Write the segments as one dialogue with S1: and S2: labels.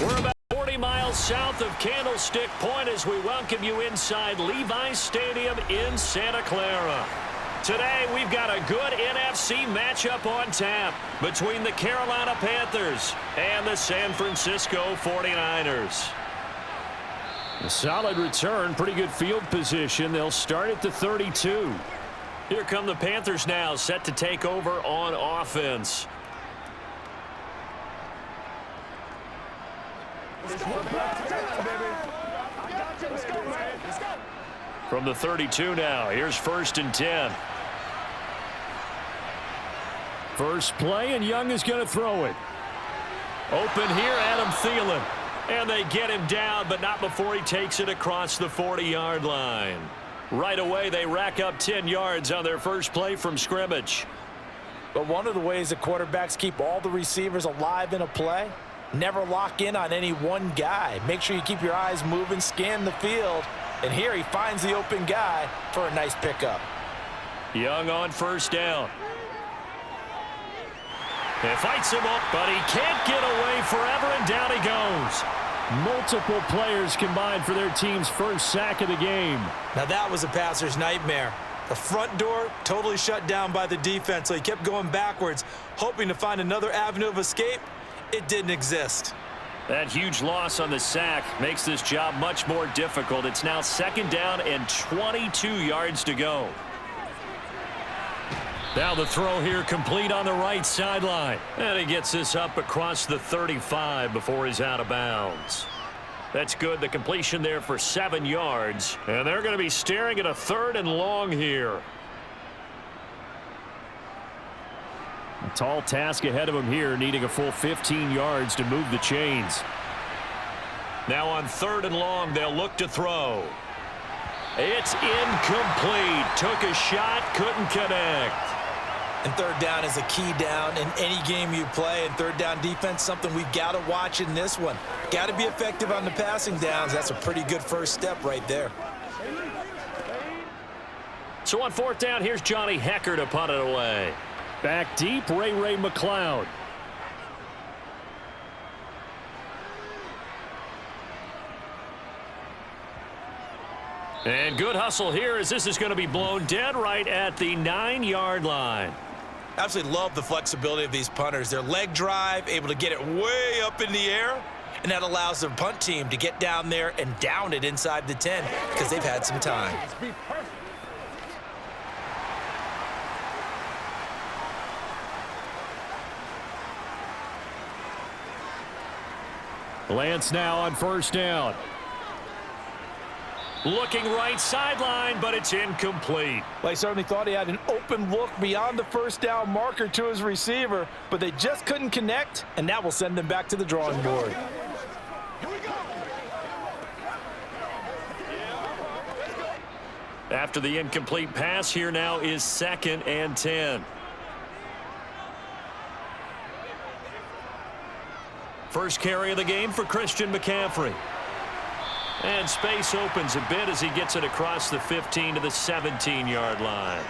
S1: We're about 40 miles south of Candlestick Point as we welcome you inside Levi's Stadium in Santa Clara. Today, we've got a good NFC matchup on tap between the Carolina Panthers and the San Francisco 49ers. A solid return, pretty good field position. They'll start at the 32. Here come the Panthers now, set to take over on offense. From the 32 now, here's 1st and 10. First play, and Young is going to throw it. Open here, Adam Thielen. And they get him down, but not before he takes it across the 40-yard line. Right away, they rack up 10 yards on their first play from scrimmage.
S2: But one of the ways that quarterbacks keep all the receivers alive in a play, never lock in on any one guy. Make sure you keep your eyes moving, scan the field, and here he finds the open guy for a nice pickup.
S1: Young on 1st down. He fights him up, but he can't get away forever, and down he goes. Multiple players combined for their team's first sack of the game.
S2: Now that was a passer's nightmare. The front door totally shut down by the defense, so he kept going backwards, hoping to find another avenue of escape. It didn't exist.
S1: That huge loss on the sack makes this job much more difficult. It's now 2nd down and 22 yards to go. Now the throw here complete on the right sideline. And he gets this up across the 35 before he's out of bounds. That's good. The completion there for 7 yards. And they're going to be staring at a 3rd and long here. A tall task ahead of him here, needing a full 15 yards to move the chains. Now on 3rd and long, they'll look to throw. It's incomplete. Took a shot, couldn't connect.
S2: And 3rd down is a key down in any game you play. And 3rd down defense, something we've got to watch in this one. Got to be effective on the passing downs. That's a pretty good first step right there.
S1: So on 4th down, here's Johnny Hecker to punt it away. Back deep, Ray McLeod. And good hustle here as this is going to be blown dead right at the 9-yard line.
S2: Absolutely love the flexibility of these punters. Their leg drive, able to get it way up in the air, and that allows the punt team to get down there and down it inside the 10 because they've had some time.
S1: Lance now on 1st down. Looking right sideline, but it's incomplete.
S2: Well, he certainly thought he had an open look beyond the 1st down marker to his receiver, but they just couldn't connect, and that will send them back to the drawing board.
S1: After the incomplete pass, here now is 2nd and 10. First carry of the game for Christian McCaffrey. And space opens a bit as he gets it across the 15 to the 17-yard line.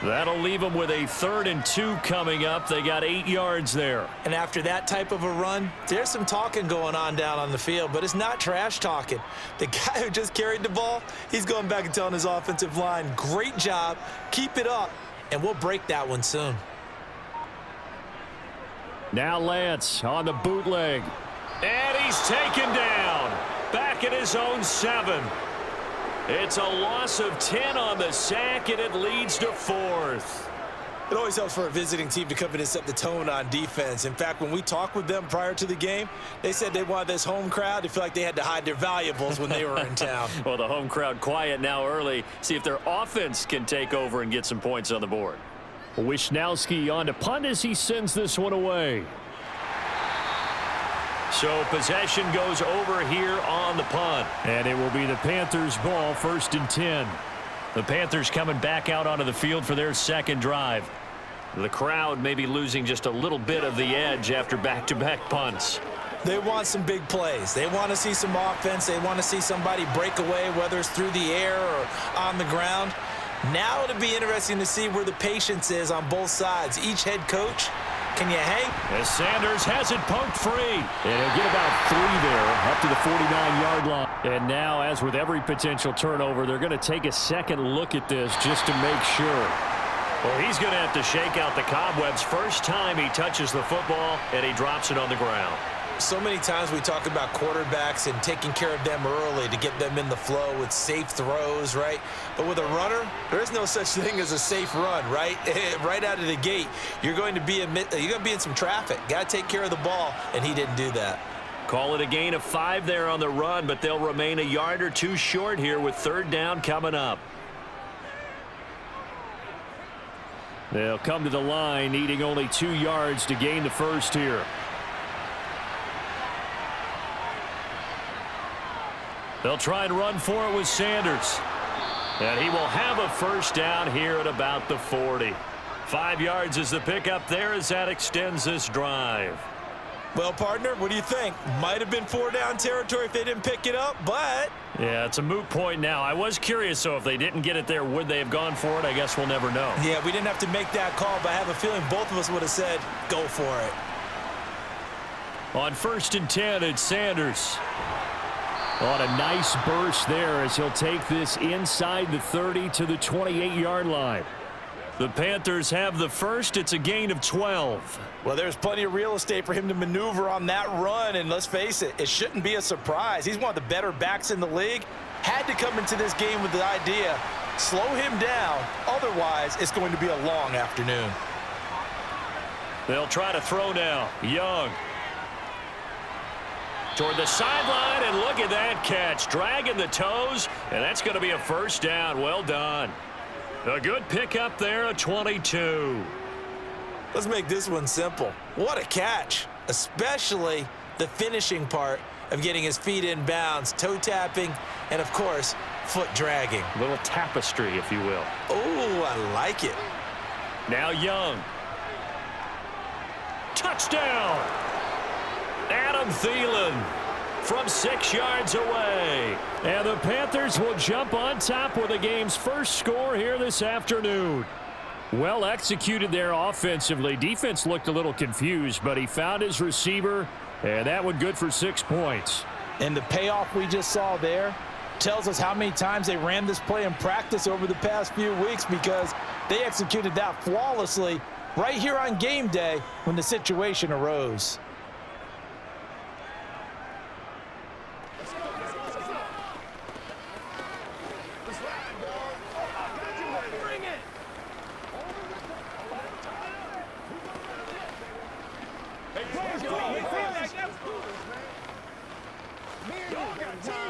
S1: That'll leave them with a 3rd and 2 coming up. They got 8 yards there.
S2: And after that type of a run, there's some talking going on down on the field, but it's not trash talking. The guy who just carried the ball, he's going back and telling his offensive line, great job, keep it up, and we'll break that one soon.
S1: Now Lance on the bootleg. And he's taken down. Back at his own 7. It's a loss of 10 on the sack, and it leads to 4th.
S2: It always helps for a visiting team to come in and set the tone on defense. In fact, when we talked with them prior to the game, they said they wanted this home crowd to feel like they had to hide their valuables when they were in town.
S1: Well, the home crowd quiet now early. See if their offense can take over and get some points on the board. Wisnowski on to punt as he sends this one away. So possession goes over here on the punt. And it will be the Panthers' ball, 1st and 10. The Panthers coming back out onto the field for their 2nd drive. The crowd may be losing just a little bit of the edge after back-to-back punts.
S2: They want some big plays. They want to see some offense. They want to see somebody break away, whether it's through the air or on the ground. Now it'll be interesting to see where the patience is on both sides. Each head coach Can you hang?
S1: As Sanders has it poked free. And he'll get about 3 there, up to the 49-yard line. And now, as with every potential turnover, they're going to take a second look at this just to make sure. Well, he's going to have to shake out the cobwebs first time he touches the football, and he drops it on the ground.
S2: So many times we talk about quarterbacks and taking care of them early to get them in the flow with safe throws, right? But with a runner, there is no such thing as a safe run, right? Right out of the gate, you're going to be in some traffic. Got to take care of the ball, and he didn't do that.
S1: Call it a gain of 5 there on the run, but they'll remain a yard or 2 short here with 3rd down coming up. They'll come to the line, needing only 2 yards to gain the first here. They'll try and run for it with Sanders. And he will have a first down here at about the 40. 5 yards is the pickup there as that extends this drive.
S2: Well, partner, what do you think? Might have been 4-down territory if they didn't pick it up, but...
S1: Yeah, it's a moot point now. I was curious, so if they didn't get it there, would they have gone for it? I guess we'll never know.
S2: Yeah, we didn't have to make that call, but I have a feeling both of us would have said, go for it.
S1: On 1st and 10, it's Sanders. On a nice burst there as he'll take this inside the 30 to the 28-yard line. The Panthers have the first. It's a gain of 12.
S2: Well, there's plenty of real estate for him to maneuver on that run, and let's face it, it shouldn't be a surprise. He's one of the better backs in the league. Had to come into this game with the idea, slow him down, otherwise it's going to be a long afternoon.
S1: They'll try to throw now. Young. Toward the sideline, and look at that catch. Dragging the toes, and that's going to be a first down. Well done. A good pickup there at 22.
S2: Let's make this one simple. What a catch, especially the finishing part of getting his feet in bounds, toe tapping, and, of course, foot dragging.
S1: A little tapestry, if you will.
S2: Oh, I like it.
S1: Now Young. Touchdown! Adam Thielen from 6 yards away. And the Panthers will jump on top with the game's first score here this afternoon. Well executed there offensively. Defense looked a little confused, but he found his receiver, and that one good for 6 points.
S2: And the payoff we just saw there tells us how many times they ran this play in practice over the past few weeks, because they executed that flawlessly right here on game day when the situation arose.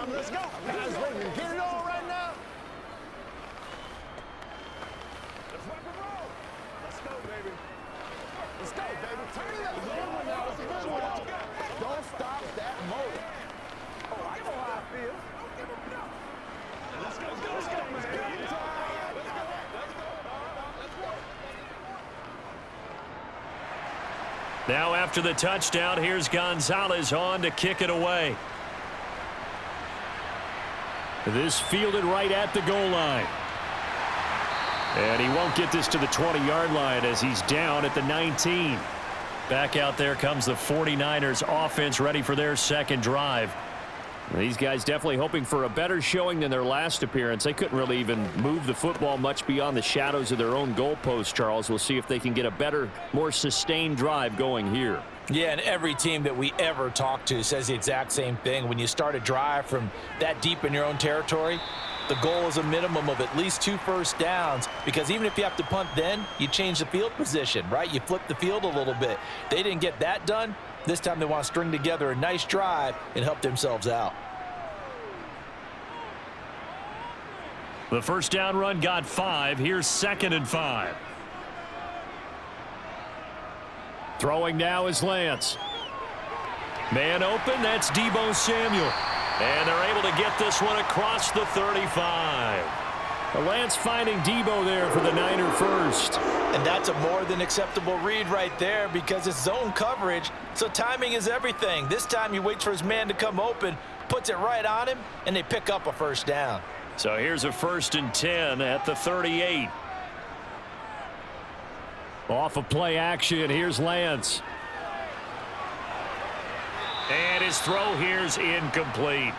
S3: Let's go. Guys, ready to get it on right now? Let's rock and roll. Let's go, baby. Let's go, baby. Turn it up. It's a good one now. It's a good one. Don't stop that motor. Oh, I know how I feel. Let's go. Let's go. Let's go. Let's go. Let's go.
S1: Now after the touchdown, here's Gonzalez on to kick it away. This fielded right at the goal line. And he won't get this to the 20-yard line as he's down at the 19. Back out there comes the 49ers offense, ready for their second drive. These guys definitely hoping for a better showing than their last appearance. They couldn't really even move the football much beyond the shadows of their own goalpost, Charles. We'll see if they can get a better, more sustained drive going here.
S2: Yeah, and every team that we ever talk to says the exact same thing. When you start a drive from that deep in your own territory, the goal is a minimum of at least 2 first downs, because even if you have to punt then, you change the field position, right? You flip the field a little bit. They didn't get that done. This time they want to string together a nice drive and help themselves out.
S1: The first down run got 5. Here's 2nd and 5. Throwing now is Lance. Man open, that's Deebo Samuel. And they're able to get this one across the 35. Lance finding Deebo there for the Niner first.
S2: And that's a more than acceptable read right there, because it's zone coverage, so timing is everything. This time he waits for his man to come open, puts it right on him, and they pick up a first down.
S1: So here's a 1st and 10 at the 38. Off of play action, here's Lance. And his throw here's incomplete.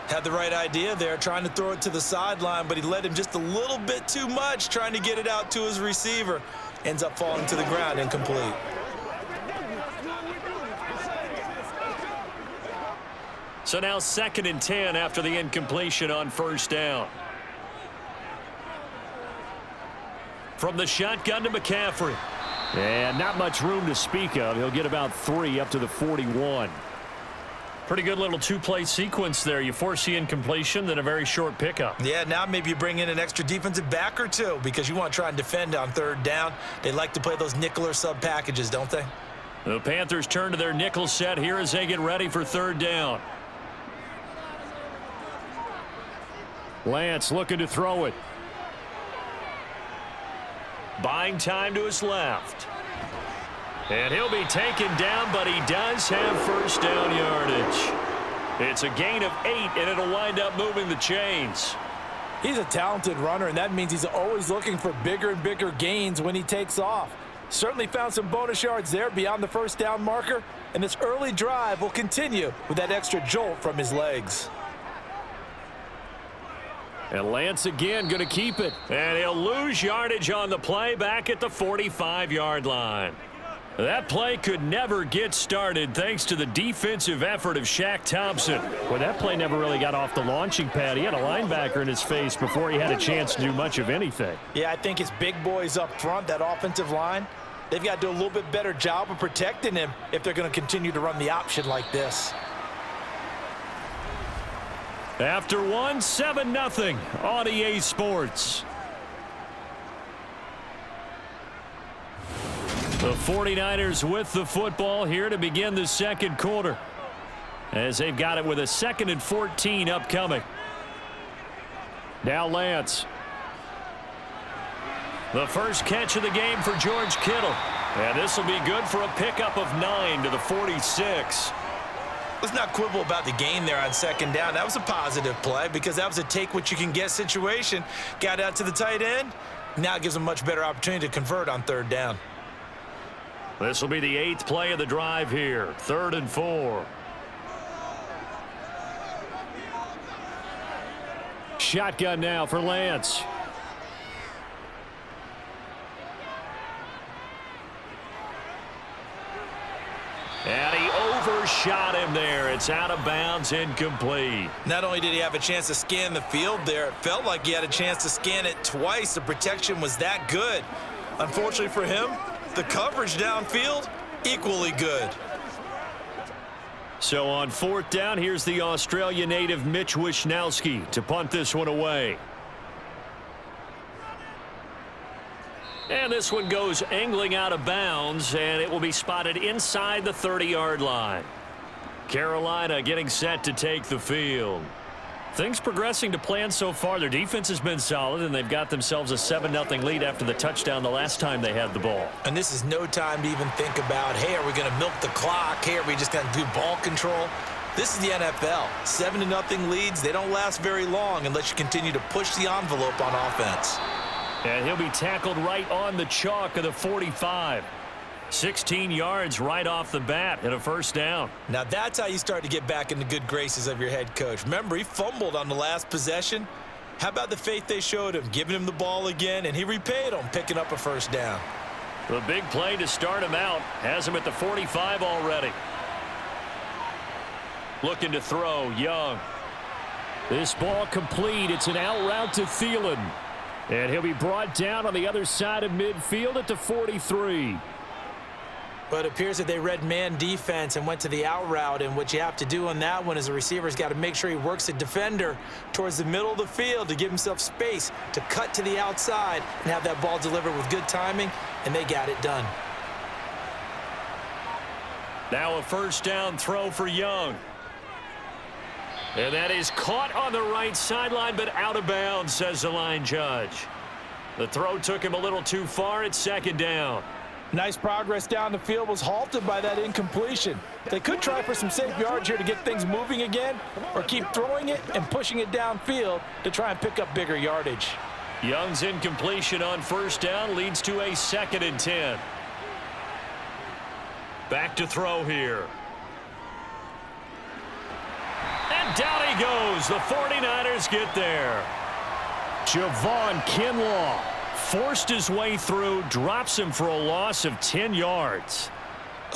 S2: Had the right idea there, trying to throw it to the sideline, but he led him just a little bit too much, trying to get it out to his receiver. Ends up falling to the ground, incomplete.
S1: So now 2nd and 10 after the incompletion on first down. From the shotgun to McCaffrey. And not much room to speak of. He'll get about 3 up to the 41. Pretty good little two-play sequence there. You force the incompletion, then a very short pickup.
S2: Yeah, now maybe you bring in an extra defensive back or two because you want to try and defend on 3rd down. They like to play those nickel or sub packages, don't they?
S1: The Panthers turn to their nickel set here as they get ready for 3rd down. Lance looking to throw it. Buying time to his left. And he'll be taken down, but he does have first down yardage. It's a gain of 8, and it'll wind up moving the chains.
S2: He's a talented runner, and that means he's always looking for bigger and bigger gains when he takes off. Certainly found some bonus yards there beyond the first down marker, and this early drive will continue with that extra jolt from his legs.
S1: And Lance again going to keep it. And he'll lose yardage on the play back at the 45-yard line. That play could never get started thanks to the defensive effort of Shaq Thompson. Well, that play never really got off the launching pad. He had a linebacker in his face before he had a chance to do much of anything.
S2: Yeah, I think his big boys up front, that offensive line, they've got to do a little bit better job of protecting him if they're going to continue to run the option like this.
S1: After 7-0 on EA Sports. The 49ers with the football here to begin the 2nd quarter, as they've got it with a 2nd and 14 upcoming. Now Lance. The first catch of the game for George Kittle. And this will be good for a pickup of 9 to the 46.
S2: Let's not quibble about the gain there on 2nd down. That was a positive play because that was a take-what-you-can-get situation. Got out to the tight end. Now it gives them a much better opportunity to convert on 3rd down.
S1: This will be the 8th play of the drive here. 3rd and 4. Shotgun now for Lance. And he overshot him there. It's out of bounds, incomplete.
S2: Not only did he have a chance to scan the field there, it felt like he had a chance to scan it twice. The protection was that good. Unfortunately for him, the coverage downfield, equally good.
S1: So on 4th down, here's the Australia native Mitch Wishnowsky to punt this one away. And this one goes angling out of bounds, and it will be spotted inside the 30-yard line. Carolina getting set to take the field. Things progressing to plan so far. Their defense has been solid, and they've got themselves a 7-0 lead after the touchdown the last time they had the ball.
S2: And this is no time to even think about, hey, are we going to milk the clock? Hey, are we just going to do ball control? This is the NFL. 7-0 leads, they don't last very long unless you continue to push the envelope on offense.
S1: And he'll be tackled right on the chalk of the 45. 16 yards right off the bat and a first down.
S2: Now that's how you start to get back in the good graces of your head coach. Remember, he fumbled on the last possession. How about the faith they showed him, giving him the ball again, and he repaid them, picking up a first down.
S1: The big play to start him out has him at the 45 already. Looking to throw, Young. This ball complete. It's an out route to Thielen. And he'll be brought down on the other side of midfield at the 43.
S2: But it appears that they read man defense and went to the out route, and what you have to do on that one is the receiver's got to make sure he works the defender towards the middle of the field to give himself space to cut to the outside and have that ball delivered with good timing, and they got it done.
S1: Now a first down throw for Young. And that is caught on the right sideline, but out of bounds, says the line judge. The throw took him a little too far at 2nd down.
S2: Nice progress down the field was halted by that incompletion. They could try for some safe yards here to get things moving again, or keep throwing it and pushing it downfield to try and pick up bigger yardage.
S1: Young's incompletion on first down leads to a 2nd and 10. Back to throw here. And down he goes. The 49ers get there. Javon Kinlaw forced his way through, drops him for a loss of 10 yards.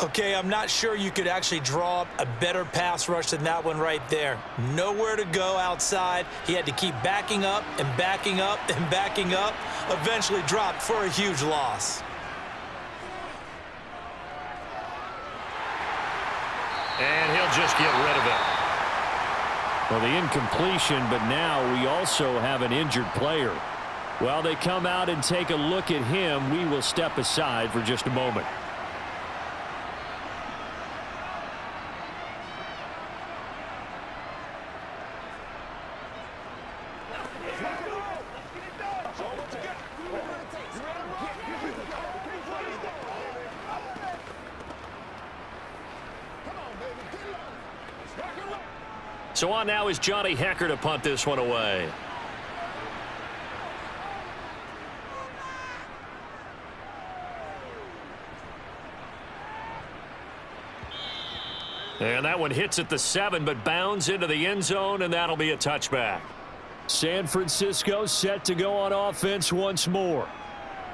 S2: Okay, I'm not sure you could actually draw up a better pass rush than that one right there. Nowhere to go outside. He had to keep backing up and backing up and backing up. Eventually dropped for a huge loss.
S1: And he'll just get rid of it. Well, the incompletion, but now we also have an injured player. While they come out and take a look at him, we will step aside for just a moment. So on now is Johnny Hecker to punt this one away. And that one hits at the 7, but bounds into the end zone, and that'll be a touchback. San Francisco set to go on offense once more.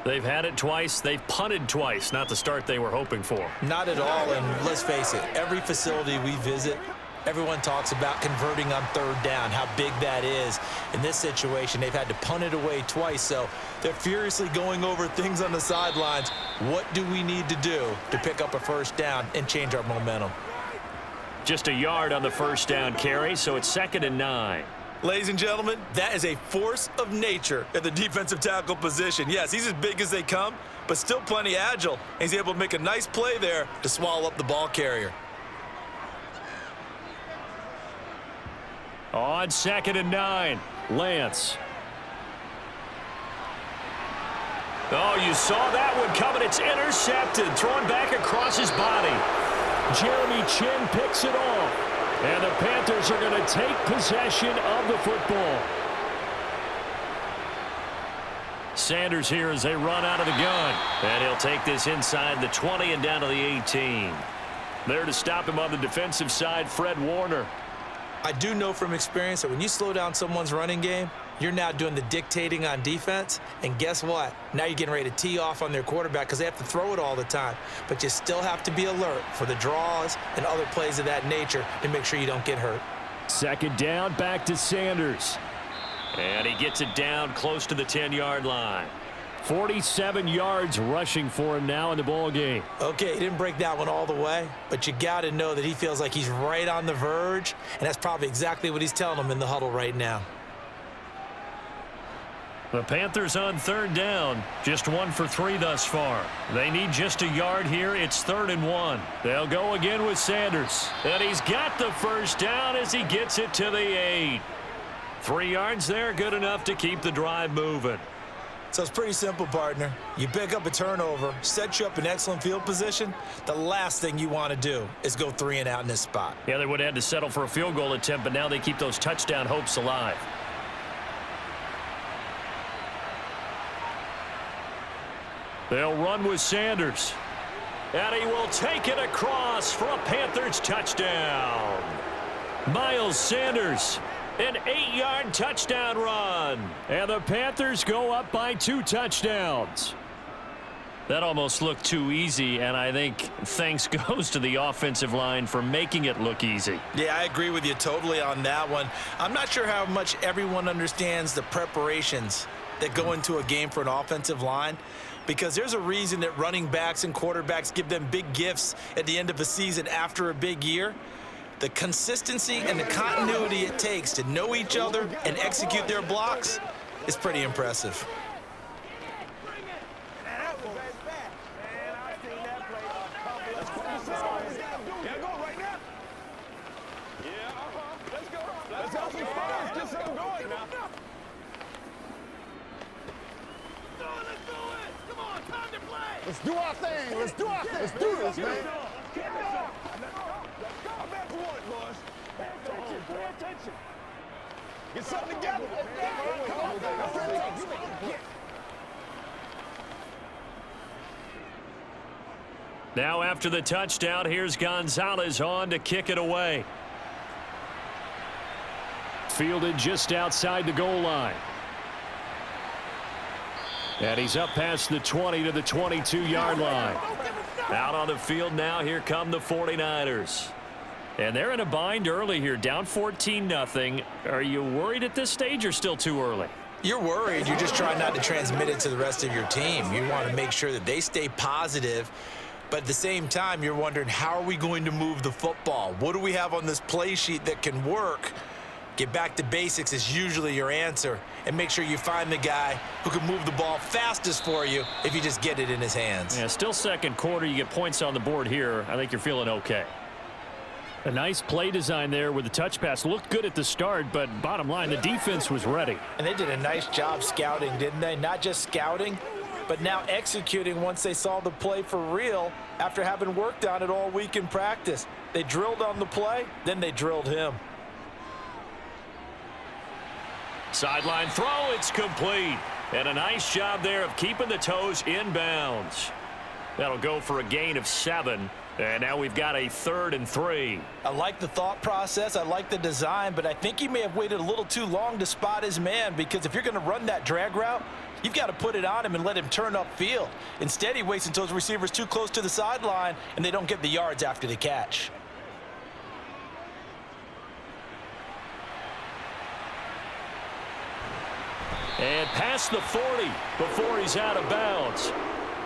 S1: They've had it twice. They've punted twice. Not the start they were hoping for.
S2: Not at all, and let's face it, every facility we visit, everyone talks about converting on third down, how big that is. In this situation, they've had to punt it away twice, so they're furiously going over things on the sidelines. What do we need to do to pick up a first down and change our momentum?
S1: Just a yard on the first down carry, so it's 2nd and 9.
S2: Ladies and gentlemen, that is a force of nature at the defensive tackle position. Yes, he's as big as they come, but still plenty agile. He's able to make a nice play there to swallow up the ball carrier.
S1: On 2nd and 9, Lance. Oh, you saw that one coming. It's intercepted, thrown back across his body. Jeremy Chin picks it off. And the Panthers are going to take possession of the football. Sanders here as they run out of the gun. And he'll take this inside the 20 and down to the 18. There to stop him on the defensive side, Fred Warner.
S2: I do know from experience that when you slow down someone's running game, you're now doing the dictating on defense. And guess what? Now you're getting ready to tee off on their quarterback because they have to throw it all the time. But you still have to be alert for the draws and other plays of that nature to make sure you don't get hurt.
S1: 2nd down, back to Sanders. And he gets it down close to the 10-yard line. 47 yards rushing for him now in the ball game.
S2: Okay, he didn't break that one all the way, but you got to know that he feels like he's right on the verge, and that's probably exactly what he's telling them in the huddle right now.
S1: The Panthers on 3rd down, just 1 for 3 thus far. They need just a yard here. It's 3rd and 1. They'll go again with Sanders. And he's got the first down as he gets it to the 8. 3 yards there, good enough to keep the drive moving.
S2: So it's pretty simple, partner. You pick up a turnover, set you up in excellent field position. The last thing you want to do is go 3 and out in this spot.
S1: Yeah, they would have had to settle for a field goal attempt, but now they keep those touchdown hopes alive. They'll run with Sanders. And he will take it across for a Panthers touchdown. Miles Sanders, an 8-yard touchdown run. And the Panthers go up by 2 touchdowns. That almost looked too easy, and I think thanks goes to the offensive line for making it look easy.
S2: Yeah, I agree with you totally on that one. I'm not sure how much everyone understands the preparations that go into a game for an offensive line, because there's a reason that running backs and quarterbacks give them big gifts at the end of a season after a big year. The consistency and the continuity it takes to know each other and execute their blocks is pretty impressive.
S3: Let's do our thing. Let's do our thing. Let's do this, man. Get something together. Come on, man.
S1: Now after the touchdown, here's Gonzalez on to kick it away. Fielded just outside the goal line. And he's up past the 20 to the 22-yard line. Out on the field now, here come the 49ers. And they're in a bind early here, down 14-0. Are you worried at this stage or still too early?
S2: You're worried. You're just trying not to transmit it to the rest of your team. You want to make sure that they stay positive. But at the same time, you're wondering, how are we going to move the football? What do we have on this play sheet that can work? Get back to basics is usually your answer. And make sure you find the guy who can move the ball fastest for you if you just get it in his hands.
S1: Yeah, still second quarter. You get points on the board here. I think you're feeling okay. A nice play design there with the touch pass. Looked good at the start, but bottom line, the defense was ready.
S2: And they did a nice job scouting, didn't they? Not just scouting, but now executing once they saw the play for real after having worked on it all week in practice. They drilled on the play, then they drilled him.
S1: Sideline throw, it's complete. And a nice job there of keeping the toes in bounds. That'll go for a gain of 7. And now we've got a 3rd and 3.
S2: I like the thought process. I like the design, but I think he may have waited a little too long to spot his man, because if you're going to run that drag route, you've got to put it on him and let him turn upfield. Instead, he waits until his receiver's too close to the sideline, and they don't get the yards after the catch.
S1: And past the 40 before he's out of bounds.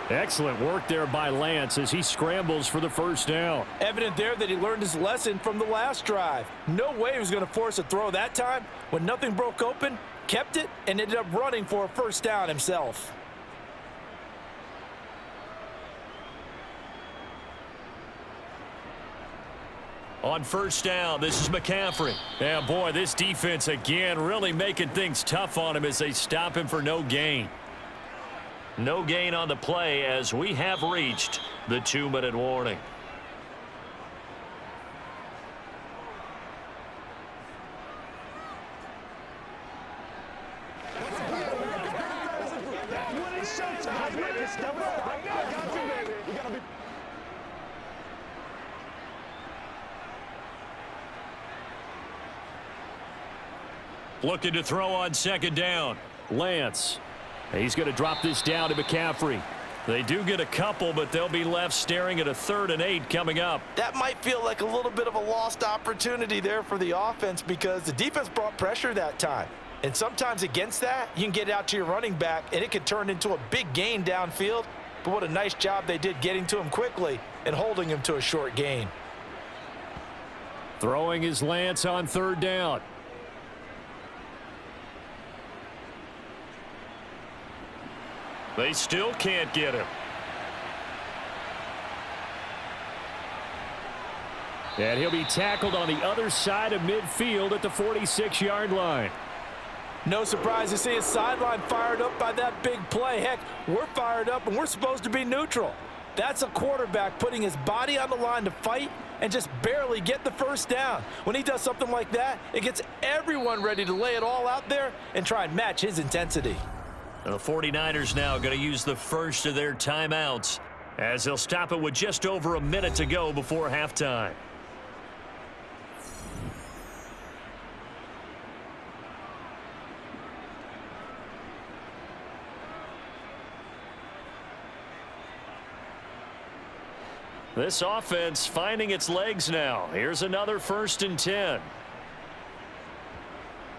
S1: Excellent work there by Lance as he scrambles for the first down.
S2: Evident there that he learned his lesson from the last drive. No way he was going to force a throw that time. When nothing broke open, kept it, and ended up running for a first down himself.
S1: On first down, this is McCaffrey. Yeah, boy, this defense again really making things tough on him as they stop him for no gain. No gain on the play as we have reached the 2-minute warning. Looking to throw on second down. Lance. He's going to drop this down to McCaffrey. They do get a couple, but they'll be left staring at a 3rd and 8 coming up.
S2: That might feel like a little bit of a lost opportunity there for the offense, because the defense brought pressure that time. And sometimes against that, you can get out to your running back, and it can turn into a big gain downfield. But what a nice job they did getting to him quickly and holding him to a short gain.
S1: Throwing is Lance on 3rd down. They still can't get him. And he'll be tackled on the other side of midfield at the 46-yard line.
S2: No surprise to see his sideline fired up by that big play. Heck, we're fired up and we're supposed to be neutral. That's a quarterback putting his body on the line to fight and just barely get the first down. When he does something like that, it gets everyone ready to lay it all out there and try and match his intensity.
S1: The 49ers now going to use the first of their timeouts as they'll stop it with just over a minute to go before halftime. This offense finding its legs now. Here's another 1st and 10.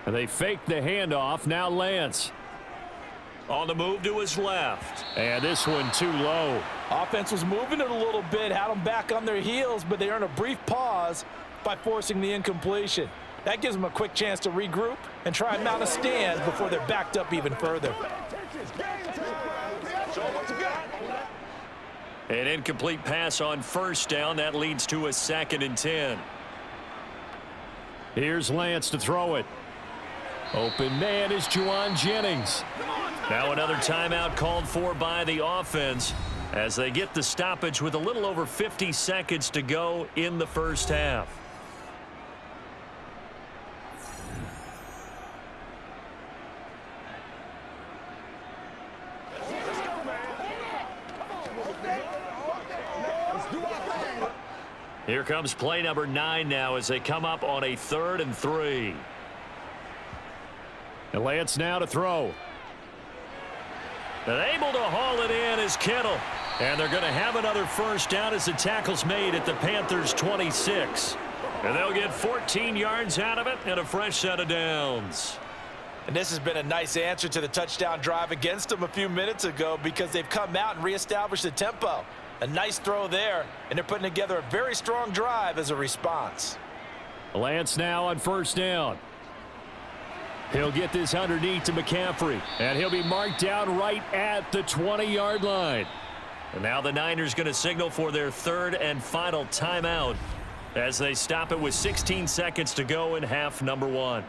S1: They fake the handoff. Now Lance. On the move to his left. And this one too low.
S2: Offense was moving it a little bit, had them back on their heels, but they earned a brief pause by forcing the incompletion. That gives them a quick chance to regroup and try and mount a stand before they're backed up even further.
S1: An incomplete pass on first down. That leads to a 2nd and 10. Here's Lance to throw it. Open man is Juwan Jennings. Now another timeout called for by the offense as they get the stoppage with a little over 50 seconds to go in the first half. Here comes play number 9 now as they come up on a 3rd and 3. And Lance now to throw. And able to haul it in is Kittle. And they're going to have another first down as the tackle's made at the Panthers' 26. And they'll get 14 yards out of it and a fresh set of downs.
S2: And this has been a nice answer to the touchdown drive against them a few minutes ago because they've come out and reestablished the tempo. A nice throw there, and they're putting together a very strong drive as a response.
S1: Lance now on first down. He'll get this underneath to McCaffrey, and he'll be marked down right at the 20-yard line. And now the Niners going to signal for their 3rd and final timeout as they stop it with 16 seconds to go in half number 1.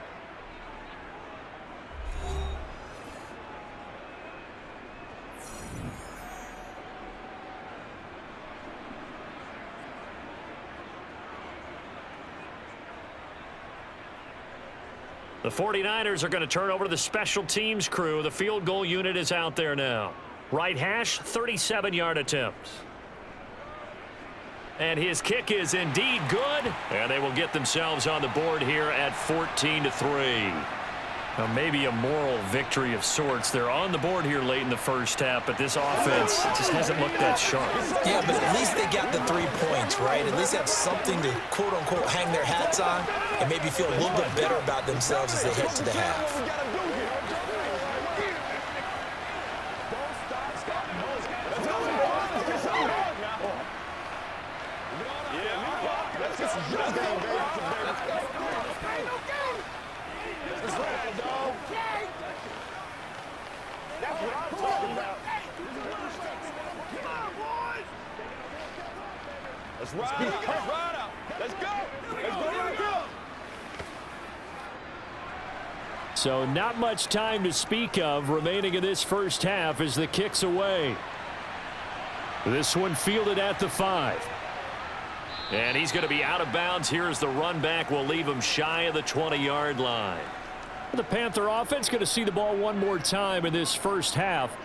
S1: The 49ers are going to turn over to the special teams crew. The field goal unit is out there now. Right hash, 37-yard attempt. And his kick is indeed good. And they will get themselves on the board here at 14-3. Now maybe a moral victory of sorts. They're on the board here late in the first half, but this offense just hasn't looked that sharp.
S2: Yeah, but at least they got the 3 points, right? At least have something to, quote-unquote, hang their hats on and maybe feel a little bit better about themselves as they head to the half.
S1: So not much time to speak of remaining in this first half as the kick's away. This one fielded at the 5. And he's going to be out of bounds here as the run back will leave him shy of the 20-yard line. The Panther offense going to see the ball one more time in this first half.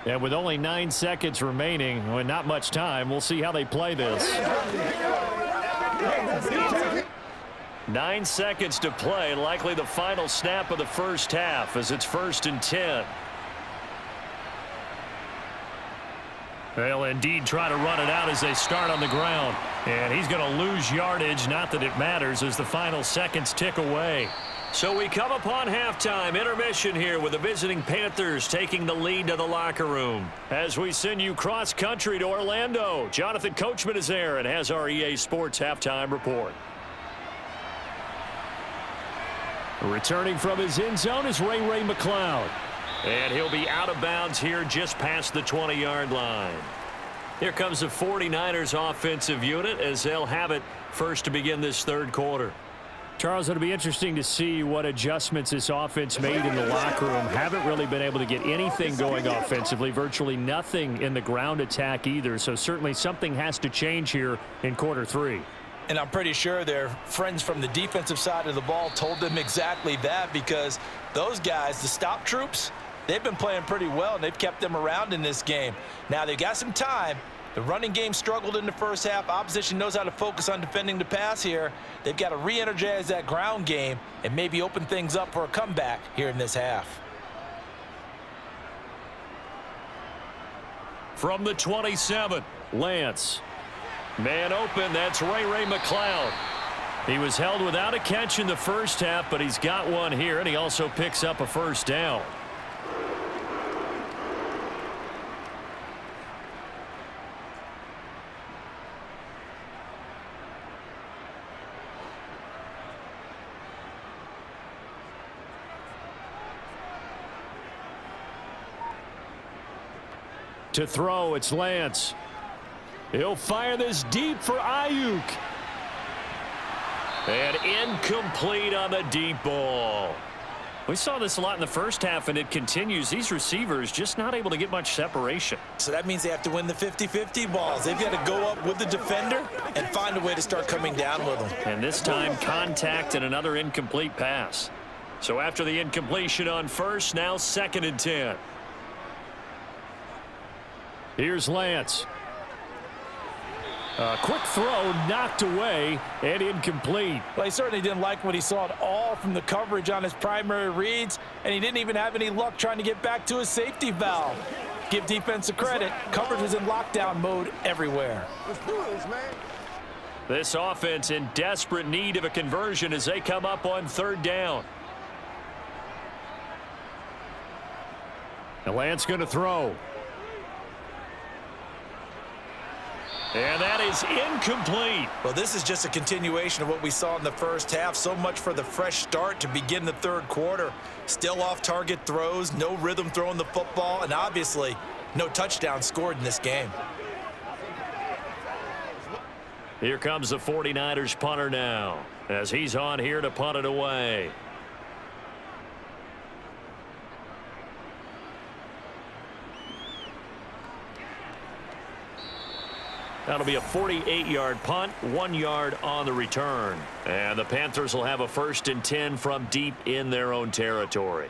S1: And with only 9 seconds remaining, well, not much time, we'll see how they play this. 9 seconds to play, likely the final snap of the first half as it's 1st and 10. They'll indeed try to run it out as they start on the ground. And he's going to lose yardage, not that it matters, as the final seconds tick away. So we come upon halftime intermission here with the visiting Panthers taking the lead to the locker room. As we send you cross-country to Orlando, Jonathan Coachman is there and has our EA Sports halftime report. Returning from his end zone is Ray McCloud. And he'll be out of bounds here just past the 20-yard line. Here comes the 49ers offensive unit as they'll have it first to begin this third quarter. Charles, it'll be interesting to see what adjustments this offense made in the locker room. Haven't really been able to get anything going offensively, virtually nothing in the ground attack either. So certainly something has to change here in quarter 3.
S2: And I'm pretty sure their friends from the defensive side of the ball told them exactly that, because those guys, the stop troops, they've been playing pretty well, and they've kept them around in this game. Now, they've got some time. The running game struggled in the first half. Opposition knows how to focus on defending the pass here. They've got to re-energize that ground game and maybe open things up for a comeback here in this half.
S1: From the 27, Lance. Man open, that's Ray McCloud. He was held without a catch in the first half, but he's got one here, and he also picks up a first down. To throw, it's Lance. He'll fire this deep for Ayuk. And incomplete on the deep ball. We saw this a lot in the first half, and it continues. These receivers just not able to get much separation.
S2: So that means they have to win the 50-50 balls. They've got to go up with the defender and find a way to start coming down with them.
S1: And this time, contact and another incomplete pass. So after the incompletion on first, now 2nd and 10. Quick throw knocked away and incomplete.
S2: Well, he certainly didn't like what he saw at all from the coverage on his primary reads, and he didn't even have any luck trying to get back to his safety valve. Give defensive credit. Coverage was in lockdown mode everywhere.
S3: Let's do this, man.
S1: This offense in desperate need of a conversion as they come up on third down. And Lance going to throw. And that is incomplete.
S2: Well, this is just a continuation of what we saw in the first half. So much for the fresh start to begin the third quarter. Still off-target throws, no rhythm throwing the football, and obviously no touchdown scored in this game.
S1: Here comes the 49ers punter now as he's on here to punt it away. That'll be a 48-yard punt, 1 yard on the return. And the Panthers will have a 1st and 10 from deep in their own territory.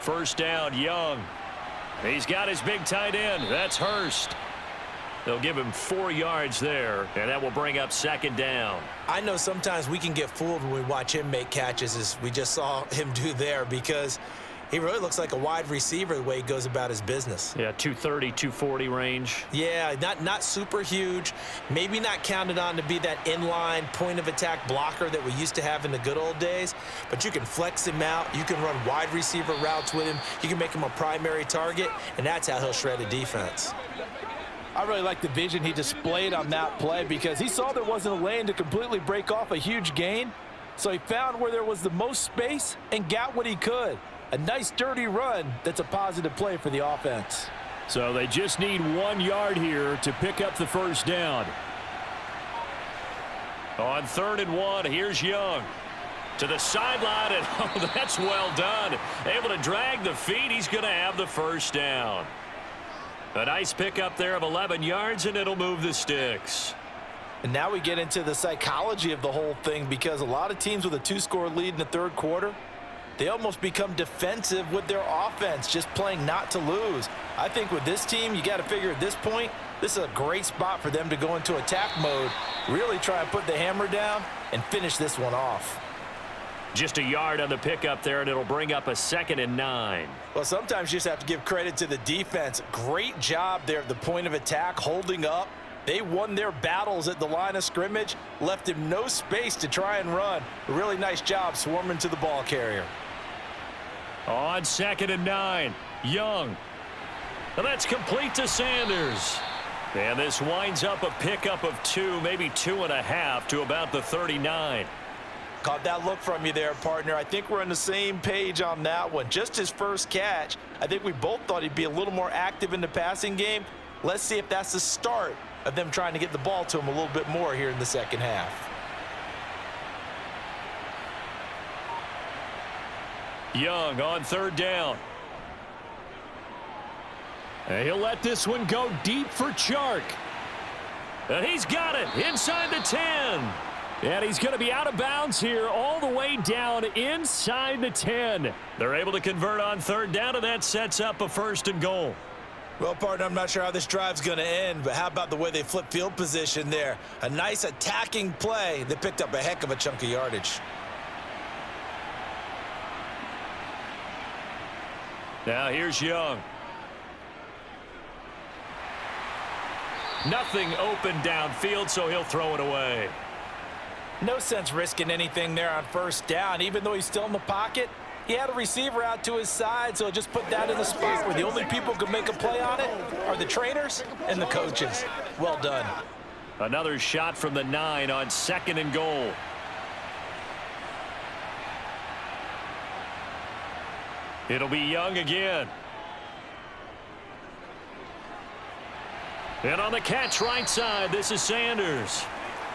S1: First down, Young. He's got his big tight end. That's Hurst. They'll give him 4 yards there, and that will bring up 2nd down.
S2: I know sometimes we can get fooled when we watch him make catches, as we just saw him do there, because he really looks like a wide receiver the way he goes about his business.
S1: Yeah, 230, 240 range.
S2: Yeah, not super huge. Maybe not counted on to be that inline point-of-attack blocker that we used to have in the good old days, but you can flex him out. You can run wide receiver routes with him. You can make him a primary target, and that's how he'll shred a defense. I really like the vision he displayed on that play because he saw there wasn't a lane to completely break off a huge gain. So he found where there was the most space and got what he could. A nice dirty run that's a positive play for the offense.
S1: So they just need 1 yard here to pick up the first down. On 3rd and 1, here's Young. To the sideline, and oh, that's well done. Able to drag the feet. He's going to have the first down. A nice pickup there of 11 yards, and it'll move the sticks.
S2: And now we get into the psychology of the whole thing because a lot of teams with a 2-score lead in the third quarter, they almost become defensive with their offense, just playing not to lose. I think with this team, you got to figure at this point, this is a great spot for them to go into attack mode, really try and put the hammer down and finish this one off.
S1: Just a yard on the pickup there, and it'll bring up a 2nd and 9.
S2: Well, sometimes you just have to give credit to the defense. Great job there at the point of attack, holding up. They won their battles at the line of scrimmage, left him no space to try and run. A really nice job swarming to the ball carrier.
S1: On 2nd and 9, Young. And that's complete to Sanders. And this winds up a pickup of 2, maybe 2.5 to about the 39.
S2: Caught that look from you there, partner. I think we're on the same page on that one. Just his first catch. I think we both thought he'd be a little more active in the passing game. Let's see if that's the start of them trying to get the ball to him a little bit more here in the second half.
S1: Young on 3rd down. And he'll let this one go deep for Chark. And he's got it inside the 10. And he's going to be out of bounds here all the way down inside the 10. They're able to convert on 3rd down, and that sets up a 1st and goal.
S2: Well, partner, I'm not sure how this drive's going to end, but how about the way they flip field position there? A nice attacking play that picked up a heck of a chunk of yardage.
S1: Now here's Young. Nothing open downfield, so he'll throw it away.
S2: No sense risking anything there on 1st down. Even though he's still in the pocket, he had a receiver out to his side, so just put that in the spot where the only people who can make a play on it are the trainers and the coaches. Well done.
S1: Another shot from the 9 on 2nd and goal. It'll be Young again. And on the catch right side, this is Sanders.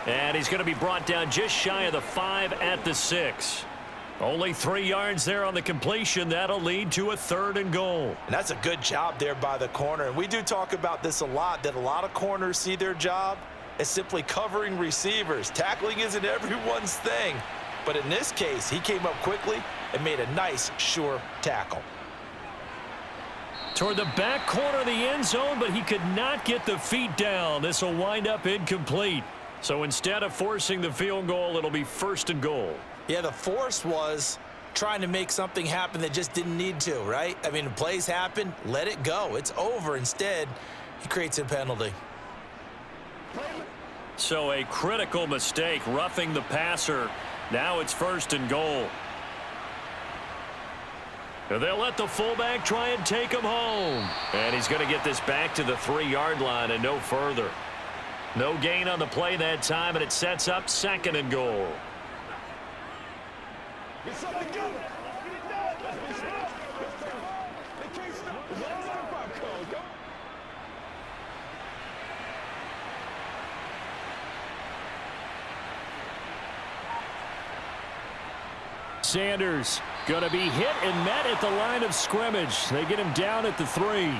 S1: And he's going to be brought down just shy of the 5 at the 6. Only 3 yards there on the completion. That'll lead to a 3rd and goal.
S2: And that's a good job there by the corner. And we do talk about this a lot, that a lot of corners see their job is simply covering receivers. Tackling isn't everyone's thing. But in this case, he came up quickly and made a nice, sure tackle.
S1: Toward the back corner of the end zone, but he could not get the feet down. This will wind up incomplete. So instead of forcing the field goal, it'll be 1st and goal.
S2: Yeah, the force was trying to make something happen that just didn't need to, right? I mean, the plays happen, let it go. It's over. Instead, he creates a penalty.
S1: So a critical mistake, roughing the passer. Now it's 1st and goal. They'll let the fullback try and take him home. And he's going to get this back to the 3-yard line and no further. No gain on the play that time, and it sets up 2nd and goal.
S3: Get something together. Get it done. Let's stop. They can't stop. Go.
S1: Sanders going to be hit and met at the line of scrimmage. They get him down at the 3.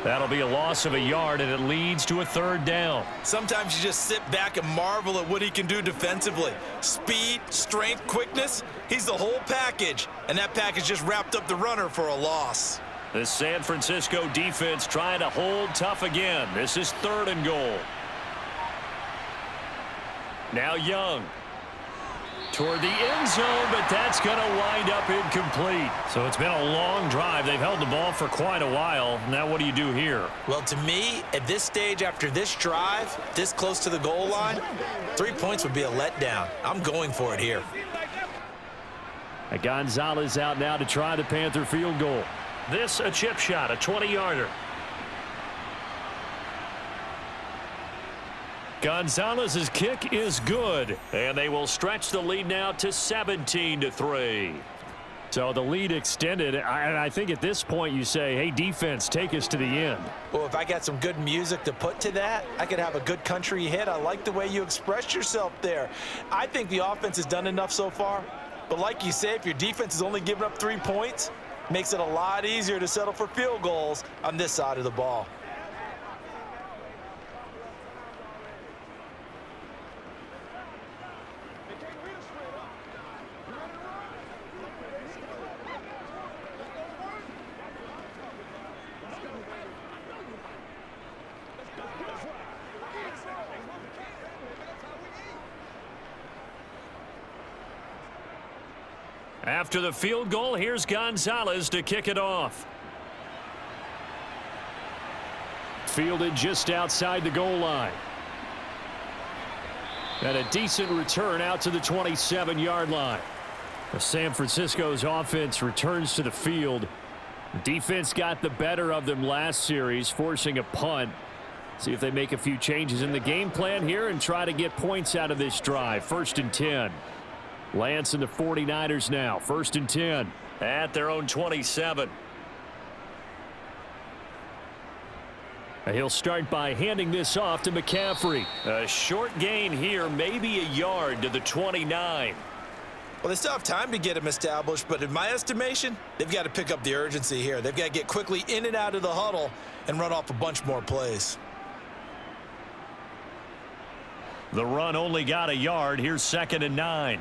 S1: That'll be a loss of a yard, and it leads to a 3rd down.
S2: Sometimes you just sit back and marvel at what he can do defensively. Speed, strength, quickness, he's the whole package. And that package just wrapped up the runner for a loss.
S1: The San Francisco defense trying to hold tough again. This is 3rd and goal. Now Young. Toward the end zone, but that's going to wind up incomplete. So it's been a long drive. They've held the ball for quite a while. Now what do you do here?
S2: Well, to me, at this stage, after this drive, this close to the goal line, 3 points would be a letdown. I'm going for it here.
S1: Gonzalez out now to try the Panther field goal. This a chip shot, a 20-yarder. Gonzalez's kick is good, and they will stretch the lead now to 17-3. So the lead extended, and I think at this point you say, hey, defense, take us to the end.
S2: Well, if I got some good music to put to that, I could have a good country hit. I like the way you expressed yourself there. I think the offense has done enough so far, but like you say, if your defense is only giving up 3 points, it makes it a lot easier to settle for field goals on this side of the ball.
S1: After the field goal, here's Gonzalez to kick it off. Fielded just outside the goal line. And a decent return out to the 27-yard line. San Francisco's offense returns to the field. Defense got the better of them last series, forcing a punt. See if they make a few changes in the game plan here and try to get points out of this drive. 1st and 10. Lance and the 49ers now. 1st and 10 at their own 27. He'll start by handing this off to McCaffrey. A short gain here, maybe a yard to the 29.
S2: Well, they still have time to get him established, but in my estimation, they've got to pick up the urgency here. They've got to get quickly in and out of the huddle and run off a bunch more plays.
S1: The run only got a yard. Here's 2nd and 9.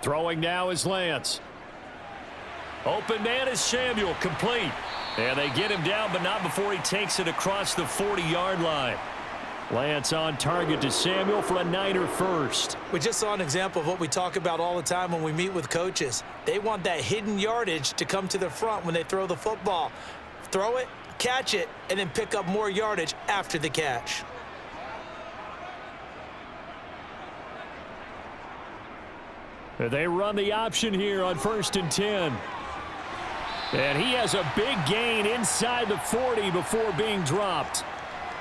S1: Throwing now is Lance. Open man is Samuel, complete. And they get him down, but not before he takes it across the 40-yard line. Lance on target to Samuel for a Niner first.
S2: We just saw an example of what we talk about all the time when we meet with coaches. They want that hidden yardage to come to the front when they throw the football. Throw it, catch it, and then pick up more yardage after the catch.
S1: They run the option here on 1st and 10. And he has a big gain inside the 40 before being dropped.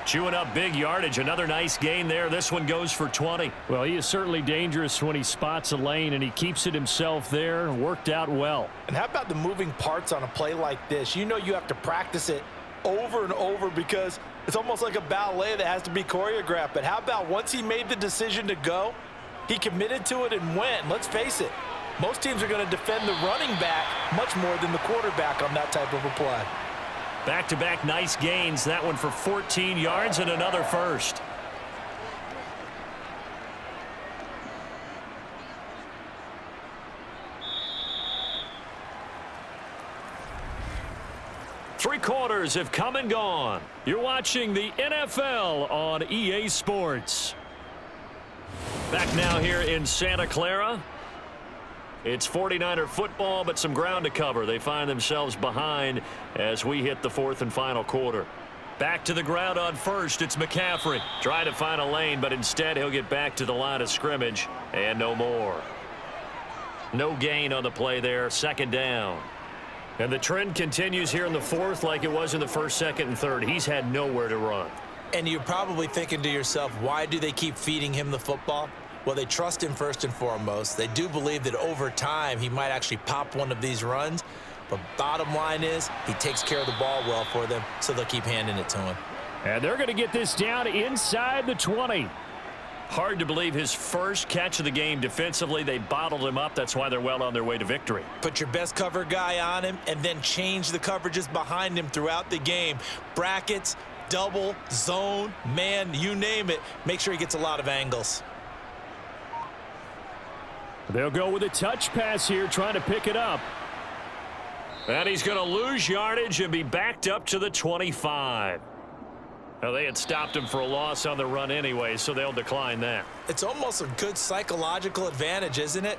S1: Chewing up big yardage. Another nice gain there. This one goes for 20. Well, he is certainly dangerous when he spots a lane, and he keeps it himself there. Worked out well.
S2: And how about the moving parts on a play like this? You know you have to practice it over and over because it's almost like a ballet that has to be choreographed. But how about once he made the decision to go, he committed to it and went. Let's face it, most teams are going to defend the running back much more than the quarterback on that type of a play.
S1: Back-to-back nice gains. That one for 14 yards and another first. Three quarters have come and gone. You're watching the NFL on EA Sports. Back now here in Santa Clara. It's 49er football, but some ground to cover. They find themselves behind as we hit the fourth and final quarter. Back to the ground on first. It's McCaffrey. Trying to find a lane, but instead he'll get back to the line of scrimmage and no more. No gain on the play there. Second down. And the trend continues here in the fourth like it was in the first, second, and third. He's had nowhere to run.
S2: And you're probably thinking to yourself, why do they keep feeding him the football? Well, they trust him first and foremost. They do believe that over time he might actually pop one of these runs. But bottom line is he takes care of the ball well for them, so they'll keep handing it to him.
S1: And they're going to get this down inside the 20. Hard to believe his first catch of the game defensively. They bottled him up. That's why they're well on their way to victory.
S2: Put your best cover guy on him and then change the coverages behind him throughout the game. Brackets, double, zone, man, you name it. Make sure he gets a lot of angles.
S1: They'll go with a touch pass here, trying to pick it up. And he's going to lose yardage and be backed up to the 25. Now, they had stopped him for a loss on the run anyway, so they'll decline that.
S2: It's almost a good psychological advantage, isn't it?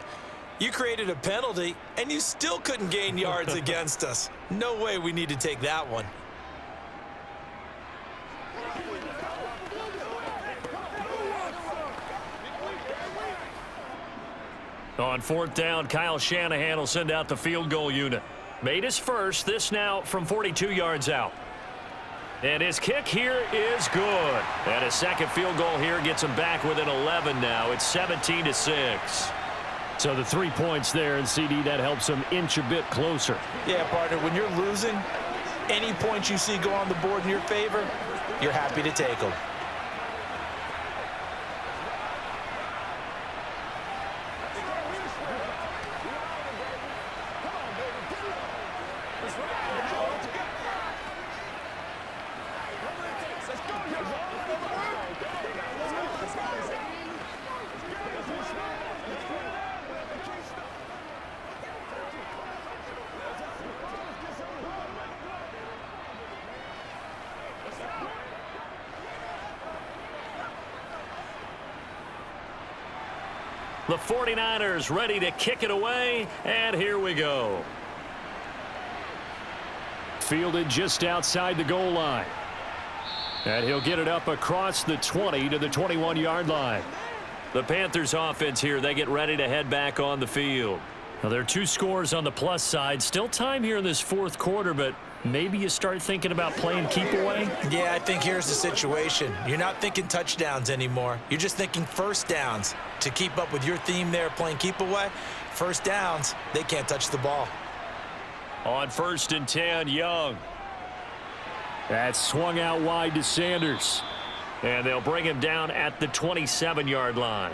S2: You created a penalty, and you still couldn't gain yards against us. No way we need to take that one.
S1: On fourth down, Kyle Shanahan will send out the field goal unit. Made his first, this now from 42 yards out. And his kick here is good. And a second field goal here gets him back within 11 now. It's 17-6. So the 3 points there, and CD, that helps him inch a bit closer.
S2: Yeah, partner, when you're losing, any points you see go on the board in your favor, you're happy to take them.
S1: The 49ers ready to kick it away, and here we go. Fielded just outside the goal line. And he'll get it up across the 20 to the 21-yard line. The Panthers offense here, they get ready to head back on the field. Now, there are 2 scores on the plus side. Still time here in this fourth quarter, but maybe you start thinking about playing keep away?
S2: Yeah, I think here's the situation. You're not thinking touchdowns anymore. You're just thinking first downs. To keep up with your theme there, playing keep away, first downs, they can't touch the ball.
S1: On first and 10, Young. That's swung out wide to Sanders. And they'll bring him down at the 27-yard line.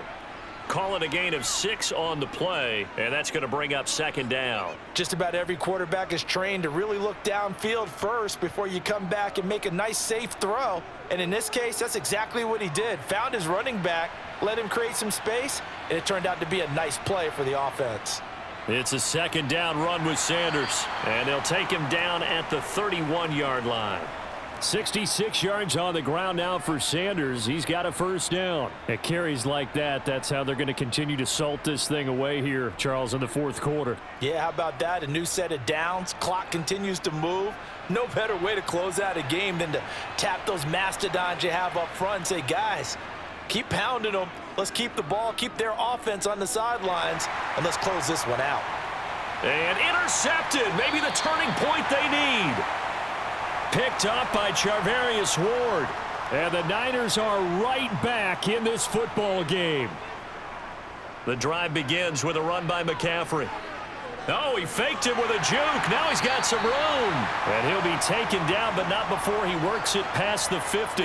S1: Call it a gain of 6 on the play, and that's going to bring up second down.
S2: Just about every quarterback is trained to really look downfield first before you come back and make a nice, safe throw. And in this case, that's exactly what he did. Found his running back, let him create some space, and it turned out to be a nice play for the offense.
S1: It's a second down run with Sanders, and they'll take him down at the 31-yard line. 66 yards on the ground now for Sanders. He's got a first down. At carries like that, that's how they're going to continue to salt this thing away here, Charles, in the fourth quarter.
S2: Yeah, how about that? A new set of downs. Clock continues to move. No better way to close out a game than to tap those mastodons you have up front and say, guys, keep pounding them. Let's keep the ball, keep their offense on the sidelines, and let's close this one out.
S1: And intercepted. Maybe the turning point they need. Picked up by Charvarius Ward. And the Niners are right back in this football game. The drive begins with a run by McCaffrey. Oh, he faked him with a juke. Now he's got some room. And he'll be taken down, but not before he works it past the 50.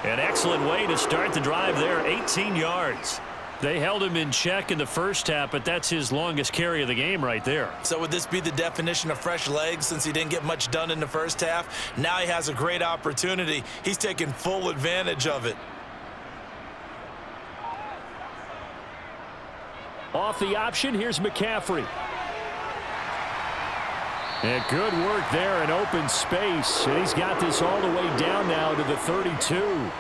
S1: An excellent way to start the drive there, 18 yards. They held him in check in the first half, but that's his longest carry of the game right there.
S2: So would this be the definition of fresh legs since he didn't get much done in the first half? Now he has a great opportunity. He's taking full advantage of it.
S1: Off the option, here's McCaffrey. And good work there in open space. And he's got this all the way down now to the 32.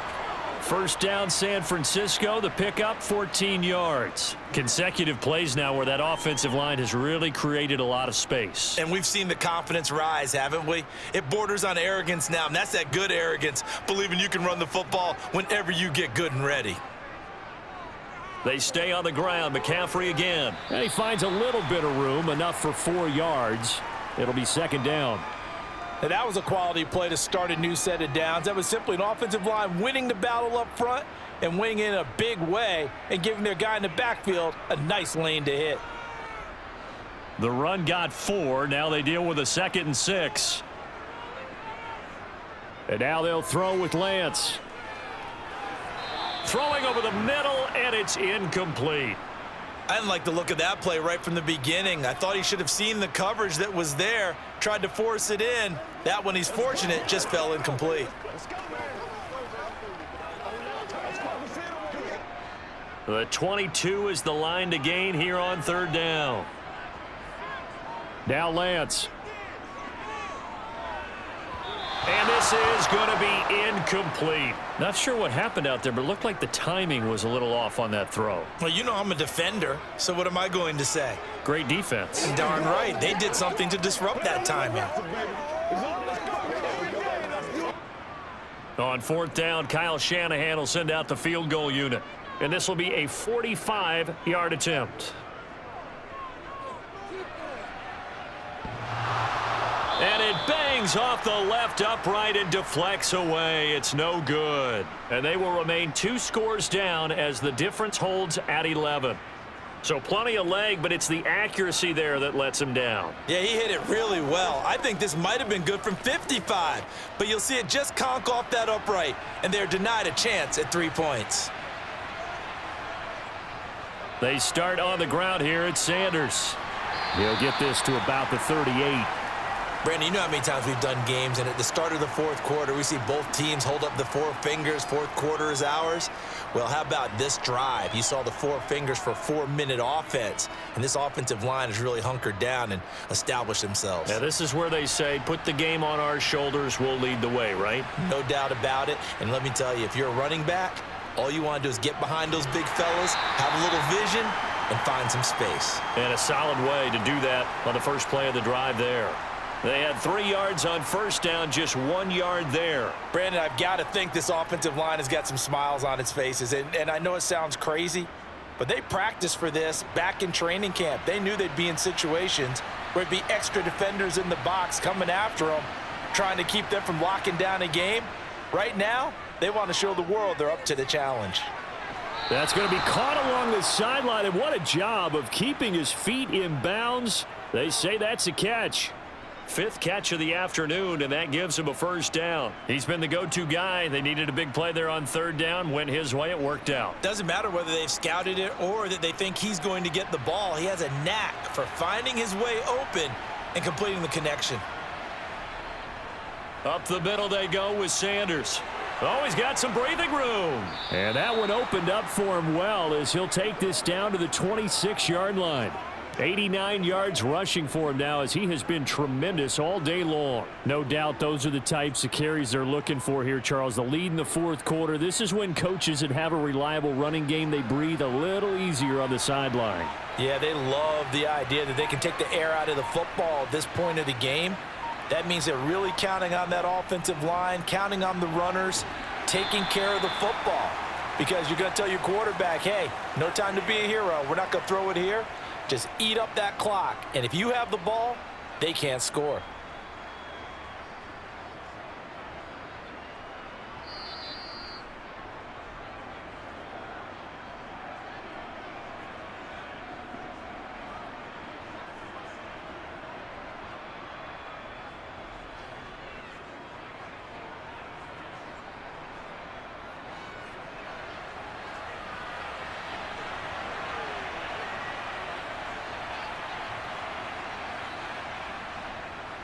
S1: First down, San Francisco. The pickup, 14 yards. Consecutive plays now where that offensive line has really created a lot of space.
S2: And we've seen the confidence rise, haven't we? It borders on arrogance now, and that's that good arrogance, believing you can run the football whenever you get good and ready.
S1: They stay on the ground. McCaffrey again. And he finds a little bit of room, enough for 4 yards. It'll be second down.
S2: Now, that was a quality play to start a new set of downs. That was simply an offensive line winning the battle up front and winning in a big way and giving their guy in the backfield a nice lane to hit.
S1: The run got 4. Now they deal with a 2nd and 6. And now they'll throw with Lance. Throwing over the middle, and it's incomplete.
S2: I didn't like the look of that play right from the beginning. I thought he should have seen the coverage that was there, tried to force it in. That one, he's fortunate, just fell incomplete.
S1: The 22 is the line to gain here on third down. Now Lance. And this is going to be incomplete. Not sure what happened out there, but it looked like the timing was a little off on that throw.
S2: Well, you know I'm a defender, so what am I going to say?
S1: Great defense.
S2: Darn right. They did something to disrupt that timing.
S1: On fourth down, Kyle Shanahan will send out the field goal unit. And this will be a 45-yard attempt. And it bangs off the left upright and deflects away. It's no good. And they will remain 2 scores down as the difference holds at 11. So plenty of leg, but it's the accuracy there that lets him down.
S2: Yeah, he hit it really well. I think this might have been good from 55. But you'll see it just conk off that upright, and they're denied a chance at 3 points.
S1: They start on the ground here at Sanders. He'll get this to about the 38.
S2: Brandon, you know how many times we've done games, and at the start of the fourth quarter, we see both teams hold up the 4 fingers, fourth quarter is ours. Well, how about this drive? You saw the 4 fingers for 4-minute offense, and this offensive line has really hunkered down and established themselves.
S1: Now, this is where they say, put the game on our shoulders, we'll lead the way, right?
S2: No doubt about it, and let me tell you, if you're a running back, all you want to do is get behind those big fellas, have a little vision, and find some space.
S1: And a solid way to do that on the first play of the drive there. They had 3 yards on first down, just 1 yard there.
S2: Brandon, I've got to think this offensive line has got some smiles on its faces. And I know it sounds crazy, but they practiced for this back in training camp. They knew they'd be in situations where it'd be extra defenders in the box coming after them, trying to keep them from locking down a game. Right now, they want to show the world they're up to the challenge.
S1: That's going to be caught along the sideline, and what a job of keeping his feet in bounds. They say that's a catch. 5th catch of the afternoon, and that gives him a first down. He's been the go-to guy. They needed a big play there on third down. Went his way. It worked out.
S2: Doesn't matter whether they've scouted it or that they think he's going to get the ball. He has a knack for finding his way open and completing the connection.
S1: Up the middle they go with Sanders. Oh, he's got some breathing room. And that one opened up for him well as he'll take this down to the 26-yard line. 89 yards rushing for him now as he has been tremendous all day long. No doubt those are the types of carries they're looking for here, Charles. The lead in the fourth quarter. This is when coaches that have a reliable running game, they breathe a little easier on the sideline.
S2: Yeah, they love the idea that they can take the air out of the football at this point of the game. That means they're really counting on that offensive line, counting on the runners, taking care of the football. Because you're going to tell your quarterback, hey, no time to be a hero. We're not going to throw it here. Just eat up that clock. And if you have the ball, they can't score.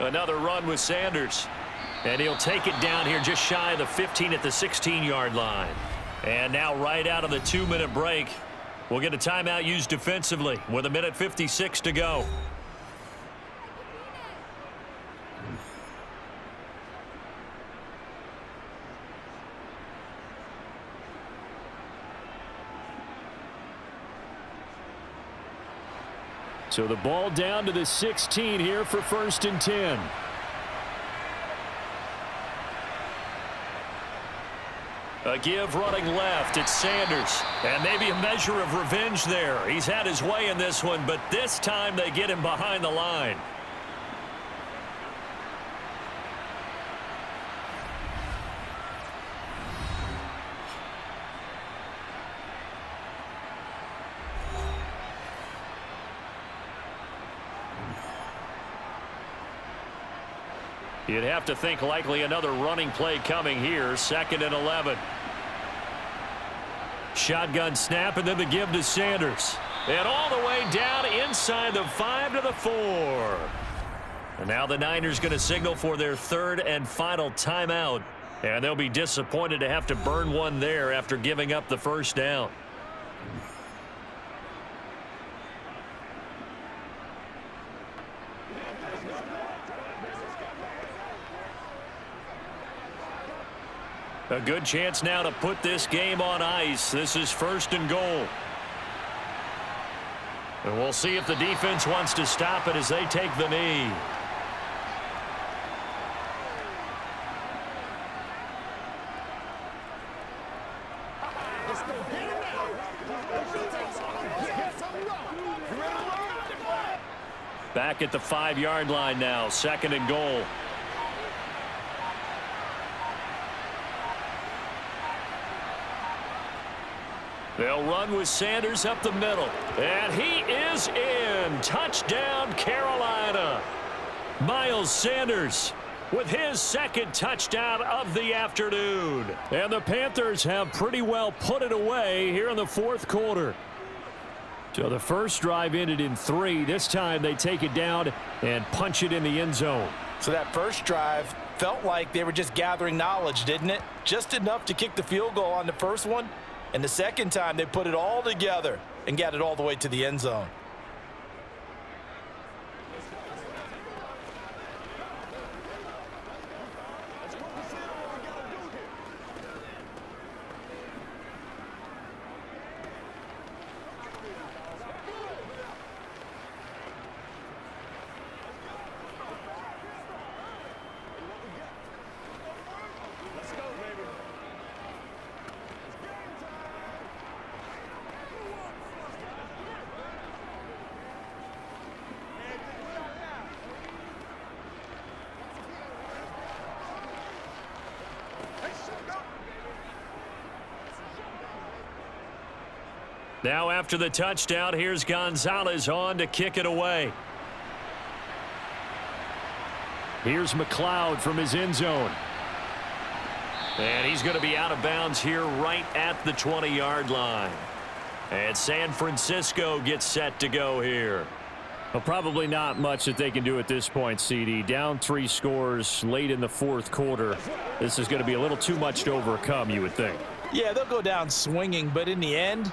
S1: Another run with Sanders. And he'll take it down here just shy of the 15 at the 16-yard line. And now right out of the 2-minute break, we'll get a timeout used defensively with 1:56 to go. So the ball down to the 16 here for 1st and 10. A give running left. It's Sanders. And maybe a measure of revenge there. He's had his way in this one, but this time they get him behind the line. You'd have to think likely another running play coming here. 2nd and 11. Shotgun snap and then the give to Sanders. And all the way down inside the 5 to the 4. And now the Niners going to signal for their 3rd and final timeout. And they'll be disappointed to have to burn one there after giving up the 1st down. A good chance now to put this game on ice. This is 1st and goal. And we'll see if the defense wants to stop it as they take the knee. Back at the 5-yard line now. 2nd and goal. They'll run with Sanders up the middle. And he is in. Touchdown, Carolina. Miles Sanders with his 2nd touchdown of the afternoon. And the Panthers have pretty well put it away here in the 4th quarter. So the first drive ended in 3. This time they take it down and punch it in the end zone.
S2: So that first drive felt like they were just gathering knowledge, didn't it? Just enough to kick the field goal on the first one. And the second time, they put it all together and got it all the way to the end zone.
S1: Now after the touchdown, here's Gonzalez on to kick it away. Here's McLeod from his end zone. And he's going to be out of bounds here right at the 20-yard line. And San Francisco gets set to go here. Well, probably not much that they can do at this point, CD. Down 3 scores late in the 4th quarter. This is going to be a little too much to overcome, you would think.
S2: Yeah, they'll go down swinging, but in the end,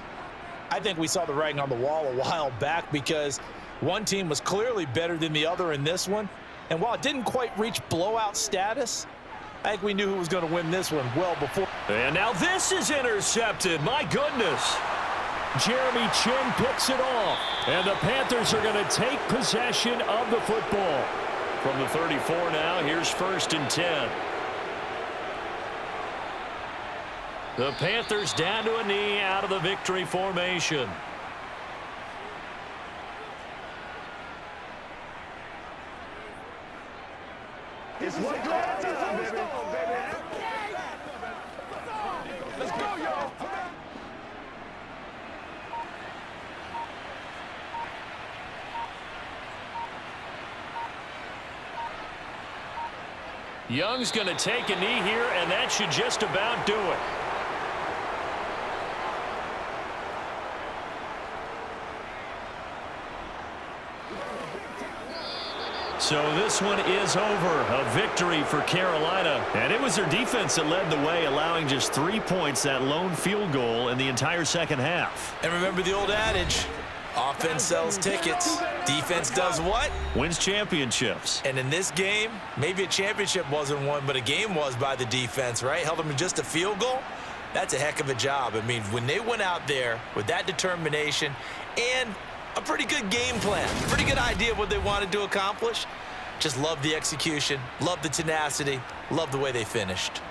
S2: I think we saw the writing on the wall a while back because one team was clearly better than the other in this one. And while it didn't quite reach blowout status, I think we knew who was going to win this one well before.
S1: And now this is intercepted. My goodness. Jeremy Chin picks it off. And the Panthers are going to take possession of the football. From the 34 now, here's 1st and 10. The Panthers down to a knee out of the victory formation.
S3: It's one glad time, baby. Let's go, y'all.
S1: Young's going to take a knee here, and that should just about do it. So this one is over. A victory for Carolina. And it was their defense that led the way, allowing just 3 points, that lone field goal in the entire second half.
S2: And remember the old adage, offense sells tickets. Defense does what?
S1: Wins championships.
S2: And in this game, maybe a championship wasn't won, but a game was by the defense, right? Held them to just a field goal. That's a heck of a job. I mean, when they went out there with that determination and a pretty good game plan, pretty good idea of what they wanted to accomplish, just love the execution, love the tenacity, love the way they finished.